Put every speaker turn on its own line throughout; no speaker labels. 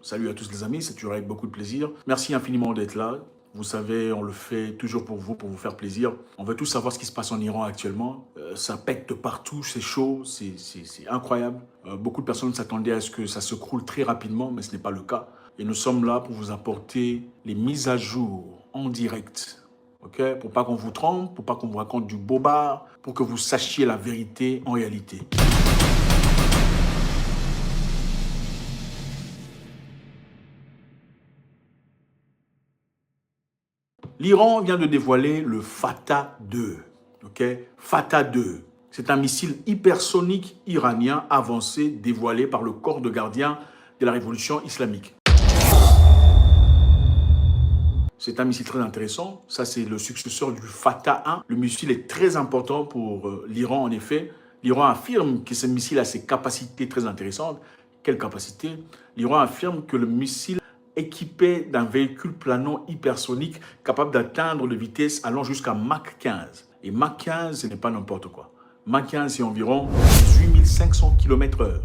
Salut à tous les amis, c'est toujours avec beaucoup de plaisir. Merci infiniment d'être là. Vous savez, on le fait toujours pour vous faire plaisir. On veut tous savoir ce qui se passe en Iran actuellement. Ça pète de partout, c'est chaud, c'est incroyable. Beaucoup de personnes s'attendaient à ce que ça s'écroule très rapidement, mais ce n'est pas le cas. Et nous sommes là pour vous apporter les mises à jour en direct. Okay? Pour pas qu'on vous trompe, pour pas qu'on vous raconte du bobard, pour que vous sachiez la vérité en réalité. L'Iran vient de dévoiler le Fatah 2. Okay? Fatah 2. C'est un missile hypersonique iranien avancé dévoilé par le corps de gardien de la révolution islamique. C'est un missile très intéressant. Ça, c'est le successeur du Fatah 1. Le missile est très important pour l'Iran, en effet. L'Iran affirme que ce missile a ses capacités très intéressantes. Quelles capacités? L'Iran affirme que le missile équipé d'un véhicule planant hypersonique capable d'atteindre de vitesse allant jusqu'à Mach 15. Et Mach 15, ce n'est pas n'importe quoi. Mach 15, c'est environ 18 500 km/h.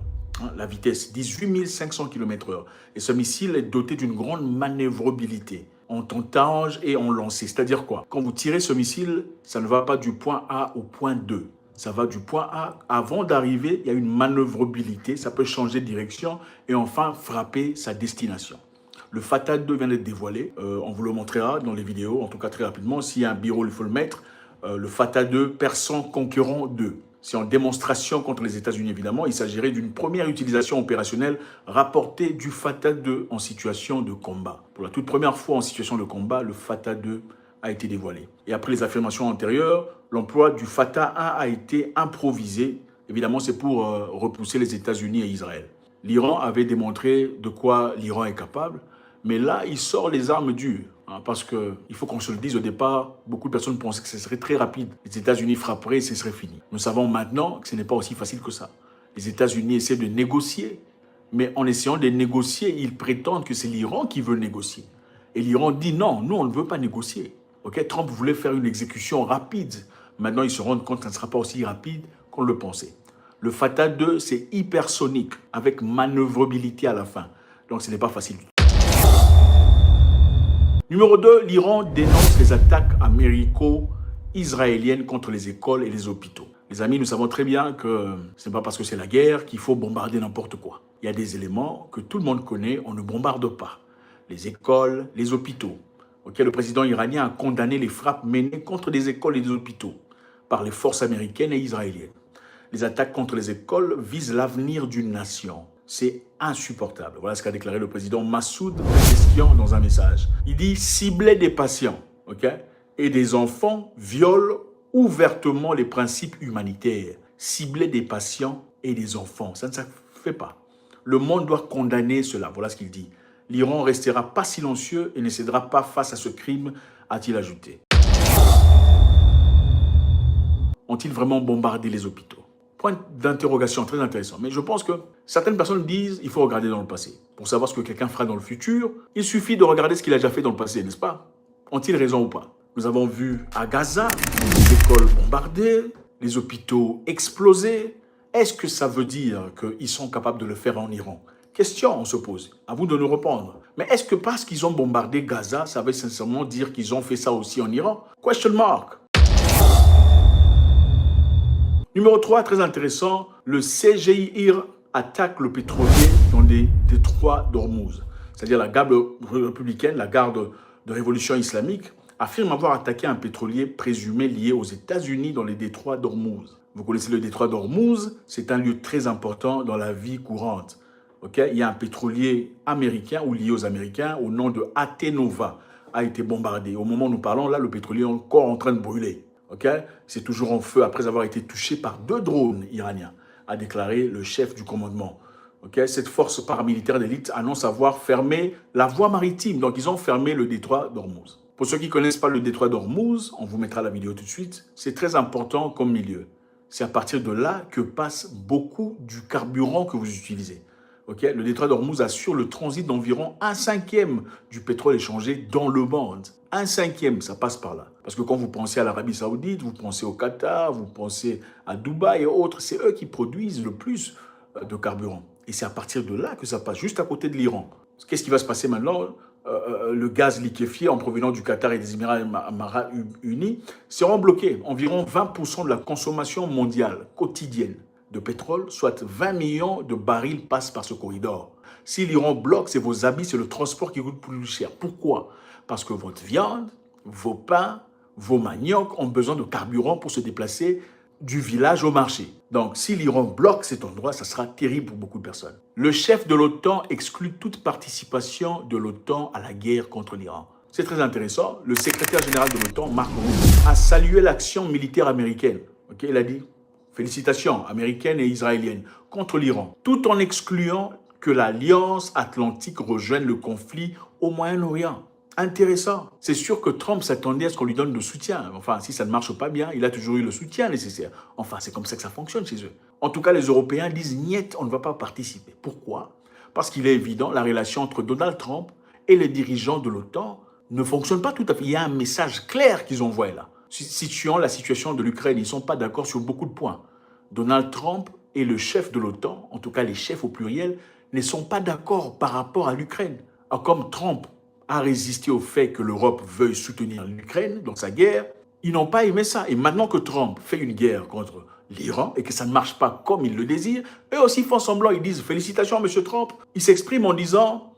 La vitesse, 18 500 km/h. Et ce missile est doté d'une grande manœuvrabilité en tentage et en lancer. C'est-à-dire quoi? Quand vous tirez ce missile, ça ne va pas du point A au point 2. Ça va du point A. Avant d'arriver, il y a une manœuvrabilité. Ça peut changer de direction et enfin frapper sa destination. Le Fatah 2 vient d'être dévoilé. On vous le montrera dans les vidéos, en tout cas très rapidement. S'il y a un bureau, il faut le mettre. Le Fatah 2, persan conquérant 2. C'est en démonstration contre les États-Unis, évidemment. Il s'agirait d'une première utilisation opérationnelle rapportée du Fatah 2 en situation de combat. Pour la toute première fois en situation de combat, le Fatah 2 a été dévoilé. Et après les affirmations antérieures, l'emploi du Fatah 1 a été improvisé. Évidemment, c'est pour repousser les États-Unis et Israël. L'Iran avait démontré de quoi l'Iran est capable. Mais là, il sort les armes dures. Parce qu'il faut qu'on se le dise au départ, beaucoup de personnes pensaient que ce serait très rapide. Les États-Unis frapperaient et ce serait fini. Nous savons maintenant que ce n'est pas aussi facile que ça. Les États-Unis essaient de négocier, mais en essayant de négocier, ils prétendent que c'est l'Iran qui veut négocier. Et l'Iran dit non, nous on ne veut pas négocier. Okay? Trump voulait faire une exécution rapide. Maintenant, ils se rendent compte que ça ne sera pas aussi rapide qu'on le pensait. Le Fatah 2, c'est hypersonique, avec manœuvrabilité à la fin. Donc ce n'est pas facile du tout. Numéro 2, l'Iran dénonce les attaques américo-israéliennes contre les écoles et les hôpitaux. Les amis, nous savons très bien que ce n'est pas parce que c'est la guerre qu'il faut bombarder n'importe quoi. Il y a des éléments que tout le monde connaît, on ne bombarde pas. Les écoles, les hôpitaux. Okay, le président iranien a condamné les frappes menées contre des écoles et des hôpitaux par les forces américaines et israéliennes. Les attaques contre les écoles visent l'avenir d'une nation. C'est insupportable. Voilà ce qu'a déclaré le président Massoud Pezeshkian dans un message. Il dit « cibler des patients et des enfants viole ouvertement les principes humanitaires. Cibler des patients et des enfants, ça ne se fait pas. Le monde doit condamner cela. » Voilà ce qu'il dit. « L'Iran restera pas silencieux et ne cédera pas face à ce crime », a-t-il ajouté. Ont-ils vraiment bombardé les hôpitaux? Point d'interrogation très intéressant. Mais je pense que certaines personnes disent qu'il faut regarder dans le passé. Pour savoir ce que quelqu'un fera dans le futur, il suffit de regarder ce qu'il a déjà fait dans le passé, n'est-ce pas? Ont-ils raison ou pas? Nous avons vu à Gaza les écoles bombardées, les hôpitaux explosés. Est-ce que ça veut dire qu'ils sont capables de le faire en Iran? Question, on se pose. À vous de nous répondre. Mais est-ce que parce qu'ils ont bombardé Gaza, ça veut sincèrement dire qu'ils ont fait ça aussi en Iran? Question mark. Numéro 3, très intéressant, le CGIR attaque le pétrolier dans les détroits d'Ormuz. C'est-à-dire la garde républicaine, la garde de révolution islamique, affirme avoir attaqué un pétrolier présumé lié aux États-Unis dans les détroits d'Ormuz. Vous connaissez le détroit d'Ormuz, c'est un lieu très important dans la vie courante. Okay? Il y a un pétrolier américain ou lié aux Américains au nom de Atenova a été bombardé. Au moment où nous parlons, là, le pétrolier est encore en train de brûler. Okay? C'est toujours en feu après avoir été touché par 2 drones iraniens, a déclaré le chef du commandement. Okay? Cette force paramilitaire d'élite annonce avoir fermé la voie maritime. Donc, ils ont fermé le détroit d'Ormuz. Pour ceux qui ne connaissent pas le détroit d'Ormuz, on vous mettra la vidéo tout de suite, c'est très important comme milieu. C'est à partir de là que passe beaucoup du carburant que vous utilisez. Okay? Le détroit d'Ormuz assure le transit d'environ 1/5 du pétrole échangé dans le monde. 1/5, ça passe par là. Parce que quand vous pensez à l'Arabie Saoudite, vous pensez au Qatar, vous pensez à Dubaï et autres, c'est eux qui produisent le plus de carburant. Et c'est à partir de là que ça passe, juste à côté de l'Iran. Qu'est-ce qui va se passer maintenant? Le gaz liquéfié en provenant du Qatar et des Émirats arabes unis seront bloqués. Environ 20% de la consommation mondiale quotidienne de pétrole, soit 20 millions de barils, passent par ce corridor. Si l'Iran bloque, c'est vos habits, c'est le transport qui coûte plus cher. Pourquoi? Parce que votre viande, vos pains, vos maniocs ont besoin de carburant pour se déplacer du village au marché. Donc, si l'Iran bloque cet endroit, ça sera terrible pour beaucoup de personnes. Le chef de l'OTAN exclut toute participation de l'OTAN à la guerre contre l'Iran. C'est très intéressant. Le secrétaire général de l'OTAN, Mark Rutte, a salué l'action militaire américaine. Il a dit « Félicitations américaines et israéliennes contre l'Iran », tout en excluant que l'Alliance Atlantique rejoigne le conflit au Moyen-Orient. Intéressant. C'est sûr que Trump s'attendait à ce qu'on lui donne le soutien. Enfin, si ça ne marche pas bien, il a toujours eu le soutien nécessaire. Enfin, c'est comme ça que ça fonctionne chez eux. En tout cas, les Européens disent « niet, on ne va pas participer ». Pourquoi? Parce qu'il est évident, la relation entre Donald Trump et les dirigeants de l'OTAN ne fonctionne pas tout à fait. Il y a un message clair qu'ils envoient là. Situant la situation de l'Ukraine, ils ne sont pas d'accord sur beaucoup de points. Donald Trump et le chef de l'OTAN, en tout cas les chefs au pluriel, ne sont pas d'accord par rapport à l'Ukraine. Comme Trump a résisté au fait que l'Europe veuille soutenir l'Ukraine dans sa guerre, ils n'ont pas aimé ça. Et maintenant que Trump fait une guerre contre l'Iran et que ça ne marche pas comme il le désire, eux aussi font semblant, ils disent « Félicitations, M. Trump ». Ils s'expriment en disant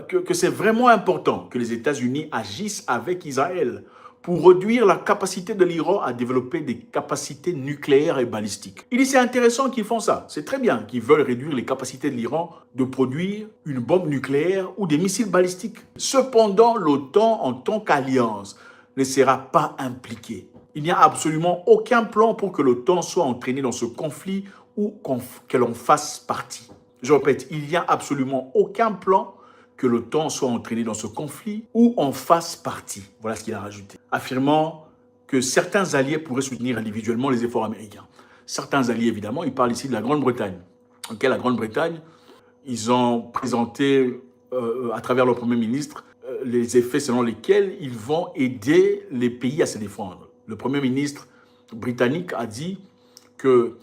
que c'est vraiment important que les États-Unis agissent avec Israël pour réduire la capacité de l'Iran à développer des capacités nucléaires et balistiques. Il dit c'est intéressant qu'ils font ça. C'est très bien qu'ils veulent réduire les capacités de l'Iran de produire une bombe nucléaire ou des missiles balistiques. Cependant, l'OTAN, en tant qu'alliance, ne sera pas impliquée. Il n'y a absolument aucun plan pour que l'OTAN soit entraînée dans ce conflit ou que l'on fasse partie. Je répète, il n'y a absolument aucun plan que l'OTAN soit entraîné dans ce conflit ou en fasse partie. Voilà ce qu'il a rajouté. Affirmant que certains alliés pourraient soutenir individuellement les efforts américains. Certains alliés, évidemment, il parle ici de la Grande-Bretagne. La Grande-Bretagne, ils ont présenté à travers leur Premier ministre les effets selon lesquels ils vont aider les pays à se défendre. Le Premier ministre britannique a dit que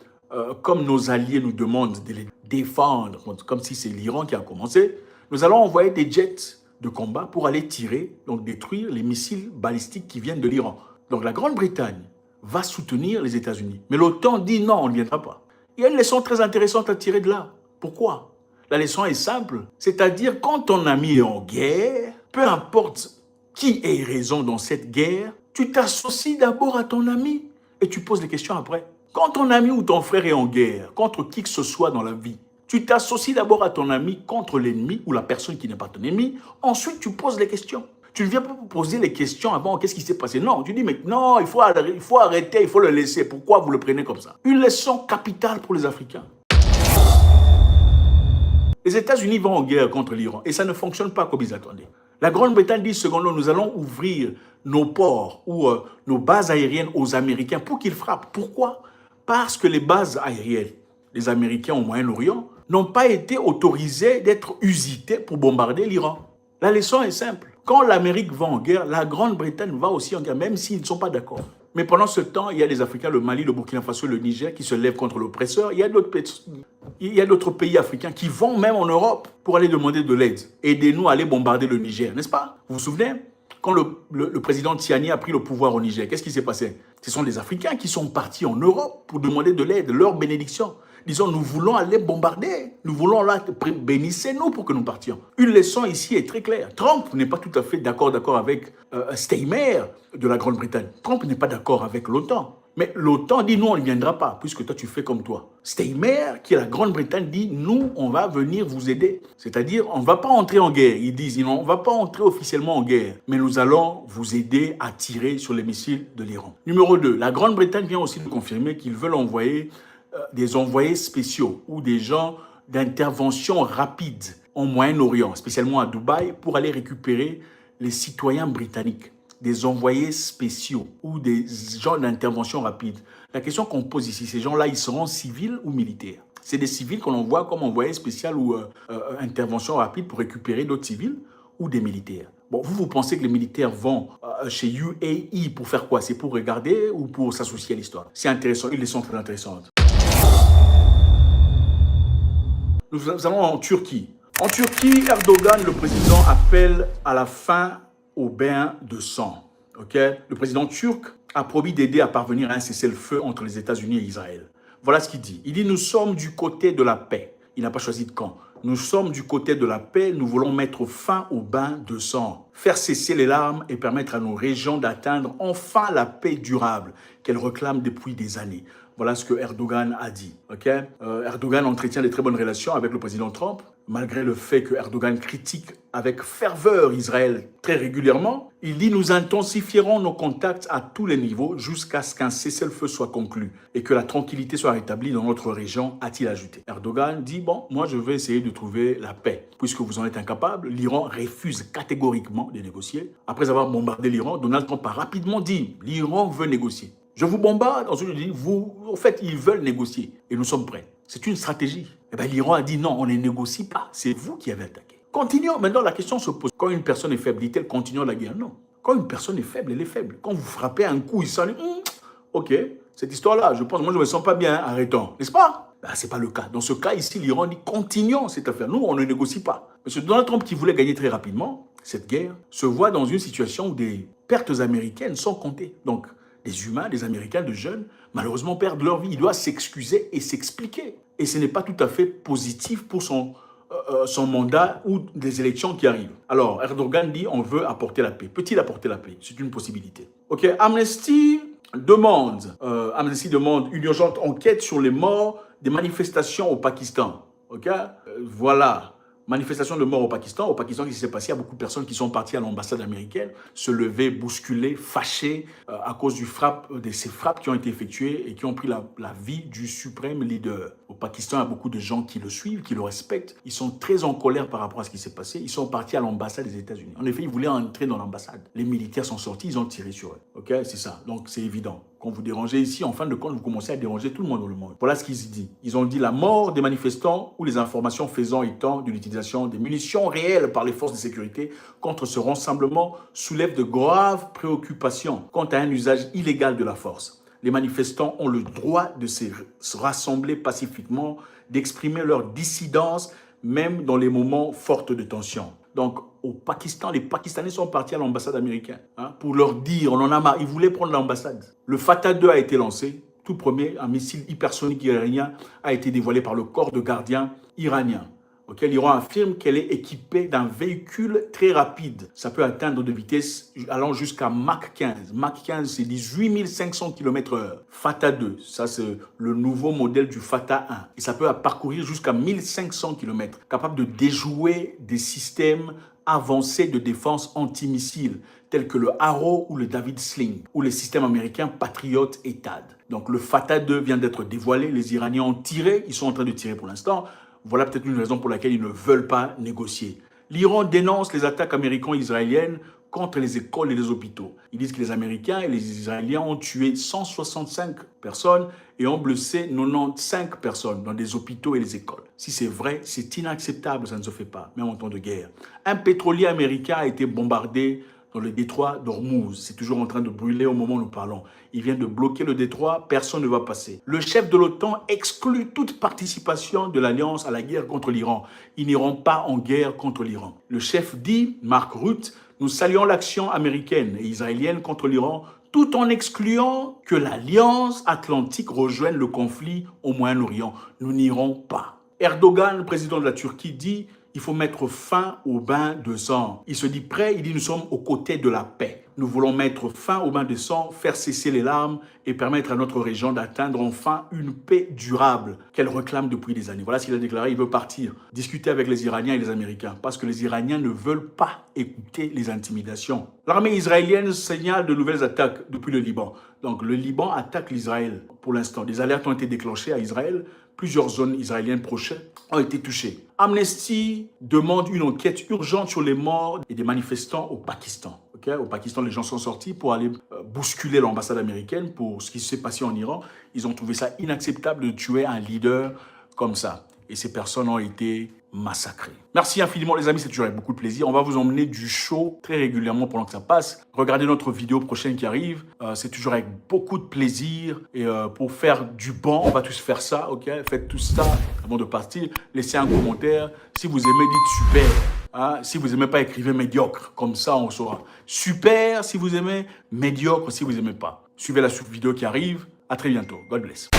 comme nos alliés nous demandent de les défendre, comme si c'est l'Iran qui a commencé, nous allons envoyer des jets de combat pour aller tirer, donc détruire les missiles balistiques qui viennent de l'Iran. Donc la Grande-Bretagne va soutenir les États-Unis. Mais l'OTAN dit non, on ne viendra pas. Il y a une leçon très intéressante à tirer de là. Pourquoi? La leçon est simple, c'est-à-dire quand ton ami est en guerre, peu importe qui ait raison dans cette guerre, tu t'associes d'abord à ton ami et tu poses des questions après. Quand ton ami ou ton frère est en guerre contre qui que ce soit dans la vie, tu t'associes d'abord à ton ami contre l'ennemi ou la personne qui n'est pas ton ennemi. Ensuite, tu poses les questions. Tu ne viens pas poser les questions avant qu'est-ce qui s'est passé. Non, tu dis mais non, il faut arrêter, il faut le laisser. Pourquoi vous le prenez comme ça? Une leçon capitale pour les Africains. Les États-Unis vont en guerre contre l'Iran et ça ne fonctionne pas comme ils attendaient. La Grande-Bretagne dit secondo, nous allons ouvrir nos ports ou nos bases aériennes aux Américains pour qu'ils frappent. Pourquoi? Parce que les bases aériennes, les Américains au Moyen-Orient, n'ont pas été autorisés d'être usités pour bombarder l'Iran. La leçon est simple. Quand l'Amérique va en guerre, la Grande-Bretagne va aussi en guerre, même s'ils ne sont pas d'accord. Mais pendant ce temps, il y a des Africains, le Mali, le Burkina Faso, le Niger, qui se lèvent contre l'oppresseur. Il y a d'autres pays africains qui vont même en Europe pour aller demander de l'aide. Aidez-nous à aller bombarder le Niger, n'est-ce pas? Vous vous souvenez? Quand le président Tiani a pris le pouvoir au Niger, qu'est-ce qui s'est passé? Ce sont des Africains qui sont partis en Europe pour demander de l'aide, leur bénédiction. Disons, nous voulons aller bombarder. Nous voulons là, bénissez-nous pour que nous partions. Une leçon ici est très claire. Trump n'est pas tout à fait d'accord avec Steinmeier de la Grande-Bretagne. Trump n'est pas d'accord avec l'OTAN. Mais l'OTAN dit, nous, on ne viendra pas, puisque toi, tu fais comme toi. Steinmeier, qui est la Grande-Bretagne, dit, nous, on va venir vous aider. C'est-à-dire, on ne va pas entrer en guerre. Ils disent, on ne va pas entrer officiellement en guerre, mais nous allons vous aider à tirer sur les missiles de l'Iran. Numéro 2, la Grande-Bretagne vient aussi de confirmer qu'ils veulent envoyer des envoyés spéciaux ou des gens d'intervention rapide au Moyen-Orient, spécialement à Dubaï, pour aller récupérer les citoyens britanniques. Des envoyés spéciaux ou des gens d'intervention rapide. La question qu'on pose ici, ces gens-là, ils seront civils ou militaires? C'est des civils qu'on envoie comme envoyés spéciaux ou intervention rapide pour récupérer d'autres civils ou des militaires? Bon, vous pensez que les militaires vont chez UAE pour faire quoi? C'est pour regarder ou pour s'associer à l'histoire? C'est intéressant, ils sont très intéressantes. Nous allons en Turquie. En Turquie, Erdogan, le président, appelle à la fin au bain de sang. Le président turc a promis d'aider à parvenir à un cessez-le-feu entre les États-Unis et Israël. Voilà ce qu'il dit. Il dit « Nous sommes du côté de la paix ». Il n'a pas choisi de camp. Nous sommes du côté de la paix, nous voulons mettre fin au bain de sang, faire cesser les larmes et permettre à nos régions d'atteindre enfin la paix durable qu'elles réclament depuis des années. Voilà ce que Erdogan a dit. Erdogan entretient de très bonnes relations avec le président Trump, malgré le fait que Erdogan critique avec ferveur Israël très régulièrement. Il dit « Nous intensifierons nos contacts à tous les niveaux jusqu'à ce qu'un cessez-le-feu soit conclu et que la tranquillité soit rétablie dans notre région », a-t-il ajouté. Erdogan dit « Bon, moi je vais essayer de trouver la paix. Puisque vous en êtes incapable, l'Iran refuse catégoriquement de négocier. Après avoir bombardé l'Iran, Donald Trump a rapidement dit « L'Iran veut négocier. Je vous bombarde, ensuite je dis, en fait, ils veulent négocier et nous sommes prêts. C'est une stratégie. » Eh bien, l'Iran a dit non, on ne négocie pas. C'est vous qui avez attaqué. Continuons. Maintenant, la question se pose. Quand une personne est faible, dit-elle continuons la guerre? Non. Quand une personne est faible, elle est faible. Quand vous frappez un coup, il s'en dit, ok, cette histoire-là, je pense, moi je ne me sens pas bien, arrêtons. N'est-ce pas? Ben, ce n'est pas le cas. Dans ce cas ici, l'Iran dit continuons cette affaire. Nous, on ne négocie pas. M. Donald Trump, qui voulait gagner très rapidement cette guerre, se voit dans une situation où des pertes américaines sont comptées. Donc, des humains, des Américains, de jeunes, malheureusement perdent leur vie. Il doit s'excuser et s'expliquer. Et ce n'est pas tout à fait positif pour son mandat ou des élections qui arrivent. Alors, Erdogan dit on veut apporter la paix. Peut-il apporter la paix? C'est une possibilité. Ok, Amnesty demande une urgente enquête sur les morts des manifestations au Pakistan. Ok, voilà. Manifestation de mort au Pakistan. Au Pakistan, ce qui s'est passé, il y a beaucoup de personnes qui sont parties à l'ambassade américaine, se lever, bousculer, fâchées à cause de ces frappes qui ont été effectuées et qui ont pris la vie du suprême leader. Au Pakistan, il y a beaucoup de gens qui le suivent, qui le respectent. Ils sont très en colère par rapport à ce qui s'est passé. Ils sont partis à l'ambassade des États-Unis. En effet, ils voulaient entrer dans l'ambassade. Les militaires sont sortis, ils ont tiré sur eux. Ok, c'est ça. Donc, c'est évident. Quand vous dérangez ici, en fin de compte, vous commencez à déranger tout le monde dans le monde. Voilà ce qu'ils disent. Ils ont dit la mort des manifestants ou les informations faisant état de l'utilisation des munitions réelles par les forces de sécurité contre ce rassemblement soulève de graves préoccupations quant à un usage illégal de la force. Les manifestants ont le droit de se rassembler pacifiquement, d'exprimer leur dissidence, même dans les moments forts de tension. Donc, au Pakistan, les Pakistanais sont partis à l'ambassade américaine pour leur dire, on en a marre, ils voulaient prendre l'ambassade. Le Fatah 2 a été lancé, tout premier, un missile hypersonique iranien a été dévoilé par le corps de gardiens iranien. L'Iran affirme qu'elle est équipée d'un véhicule très rapide. Ça peut atteindre de vitesse allant jusqu'à Mach 15. Mach 15, c'est 18 500 km/h. Fatah 2, ça c'est le nouveau modèle du Fatah 1. Et ça peut parcourir jusqu'à 1500 km, capable de déjouer des systèmes avancés de défense antimissiles, tels que le Arrow ou le David Sling, ou les systèmes américains Patriot et THAAD. Donc le Fatah 2 vient d'être dévoilé, les Iraniens ont tiré, ils sont en train de tirer pour l'instant. Voilà peut-être une raison pour laquelle ils ne veulent pas négocier. L'Iran dénonce les attaques américaines-israéliennes contre les écoles et les hôpitaux. Ils disent que les Américains et les Israéliens ont tué 165 personnes et ont blessé 95 personnes dans des hôpitaux et les écoles. Si c'est vrai, c'est inacceptable, ça ne se fait pas, même en temps de guerre. Un pétrolier américain a été bombardé dans le détroit d'Ormuz. C'est toujours en train de brûler au moment où nous parlons. Il vient de bloquer le détroit, personne ne va passer. Le chef de l'OTAN exclut toute participation de l'Alliance à la guerre contre l'Iran. Ils n'iront pas en guerre contre l'Iran. Le chef dit, Mark Rutte, nous saluons l'action américaine et israélienne contre l'Iran tout en excluant que l'Alliance atlantique rejoigne le conflit au Moyen-Orient. Nous n'irons pas. Erdogan, le président de la Turquie, dit il faut mettre fin au bain de sang. Il se dit prêt, il dit nous sommes aux côtés de la paix. Nous voulons mettre fin au bain de sang, faire cesser les larmes et permettre à notre région d'atteindre enfin une paix durable qu'elle réclame depuis des années. Voilà ce qu'il a déclaré, il veut partir, discuter avec les Iraniens et les Américains parce que les Iraniens ne veulent pas écouter les intimidations. L'armée israélienne signale de nouvelles attaques depuis le Liban. Donc le Liban attaque l'Israël pour l'instant. Des alertes ont été déclenchées à Israël. Plusieurs zones israéliennes proches ont été touchées. Amnesty demande une enquête urgente sur les morts et des manifestants au Pakistan. Au Pakistan, les gens sont sortis pour aller bousculer l'ambassade américaine pour ce qui s'est passé en Iran. Ils ont trouvé ça inacceptable de tuer un leader comme ça. Et ces personnes ont été massacrer. Merci infiniment les amis, c'est toujours avec beaucoup de plaisir. On va vous emmener du show très régulièrement pendant que ça passe. Regardez notre vidéo prochaine qui arrive. C'est toujours avec beaucoup de plaisir. Et pour faire du bon, on va tous faire ça, ok? Faites tout ça avant de partir. Laissez un commentaire. Si vous aimez, dites super. Hein? Si vous n'aimez pas, écrivez médiocre. Comme ça, on saura. Super si vous aimez, médiocre si vous n'aimez pas. Suivez la vidéo qui arrive. À très bientôt. God bless.